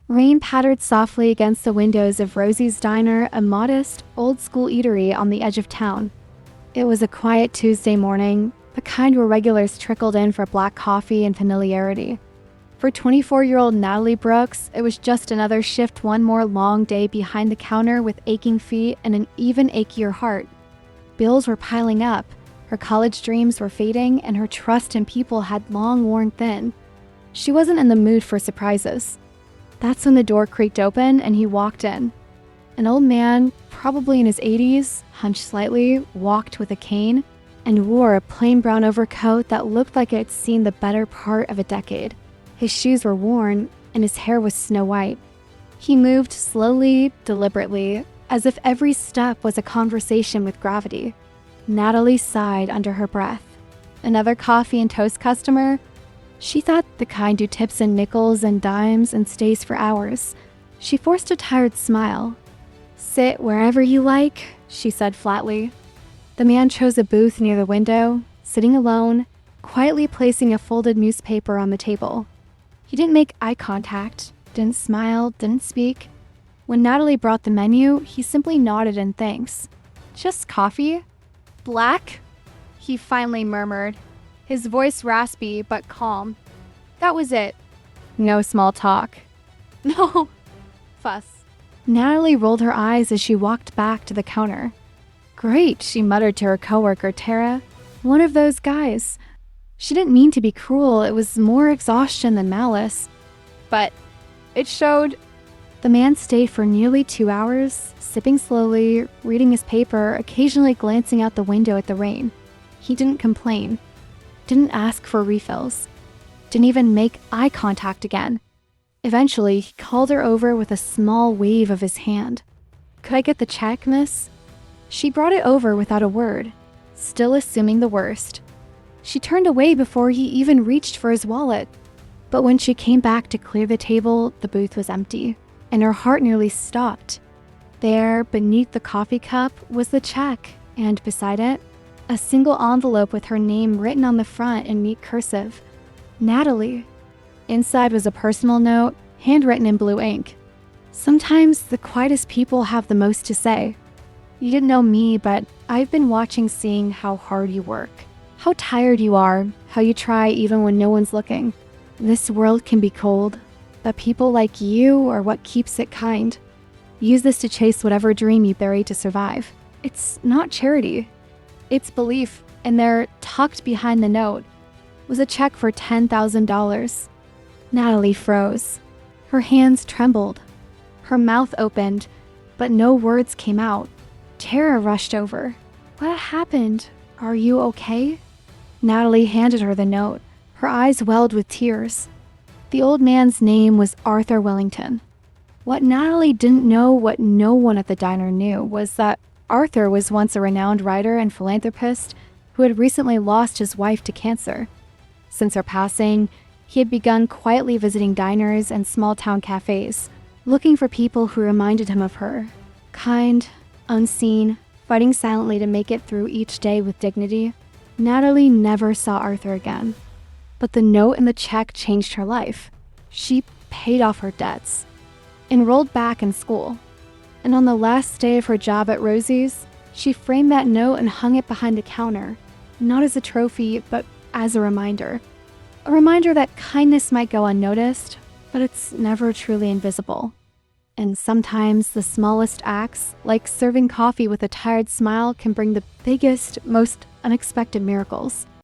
Rain pattered softly against the windows of Rosie's Diner, a modest, old-school eatery on the edge of town. It was a quiet Tuesday morning, the kind where regulars trickled in for black coffee and familiarity. For 24-year-old Natalie Brooks, it was just another shift, one more long day behind the counter with aching feet and an even achier heart. Bills were piling up, her college dreams were fading, and her trust in people had long worn thin. She wasn't in the mood for surprises. That's when the door creaked open and he walked in. An old man, probably in his 80s, hunched slightly, walked with a cane, and wore a plain brown overcoat that looked like it had seen the better part of a decade. His shoes were worn, and his hair was snow white. He moved slowly, deliberately, as if every step was a conversation with gravity. Natalie sighed under her breath. Another coffee and toast customer? She thought the kind who tips in nickels and dimes and stays for hours. She forced a tired smile. "Sit wherever you like," she said flatly. The man chose a booth near the window, sitting alone, quietly placing a folded newspaper on the table. He didn't make eye contact, didn't smile, didn't speak. When Natalie brought the menu, he simply nodded in thanks. "Just coffee? Black?" he finally murmured, his voice raspy but calm. That was it. No small talk. No fuss. Natalie rolled her eyes as she walked back to the counter. "Great," she muttered to her coworker, Tara. "One of those guys." She didn't mean to be cruel, it was more exhaustion than malice. But it showed. The man stayed for nearly 2 hours, sipping slowly, reading his paper, occasionally glancing out the window at the rain. He didn't complain, didn't ask for refills, didn't even make eye contact again. Eventually, he called her over with a small wave of his hand. "Could I get the check, miss?" She brought it over without a word, still assuming the worst. She turned away before he even reached for his wallet. But when she came back to clear the table, the booth was empty, and her heart nearly stopped. There, beneath the coffee cup, was the check, and beside it, a single envelope with her name written on the front in neat cursive. Natalie. Inside was a personal note, handwritten in blue ink. "Sometimes the quietest people have the most to say. You didn't know me, but I've been watching, seeing how hard you work. How tired you are, how you try even when no one's looking. This world can be cold, but people like you are what keeps it kind. Use this to chase whatever dream you bury to survive." It's not charity. It's belief, and there, tucked behind the note, was a check for $10,000. Natalie froze. Her hands trembled. Her mouth opened, but no words came out. Terror rushed over. "What happened? Are you okay?" Natalie handed her the note. Her eyes welled with tears. The old man's name was Arthur Wellington. What Natalie didn't know, what no one at the diner knew, was that Arthur was once a renowned writer and philanthropist who had recently lost his wife to cancer. Since her passing, he had begun quietly visiting diners and small-town cafes, looking for people who reminded him of her. Kind, unseen, fighting silently to make it through each day with dignity. Natalie never saw Arthur again. But the note and the check changed her life. She paid off her debts, enrolled back in school, and on the last day of her job at Rosie's, she framed that note and hung it behind the counter, not as a trophy, but as a reminder. A reminder that kindness might go unnoticed, but it's never truly invisible. And sometimes the smallest acts, like serving coffee with a tired smile, can bring the biggest, most unexpected miracles.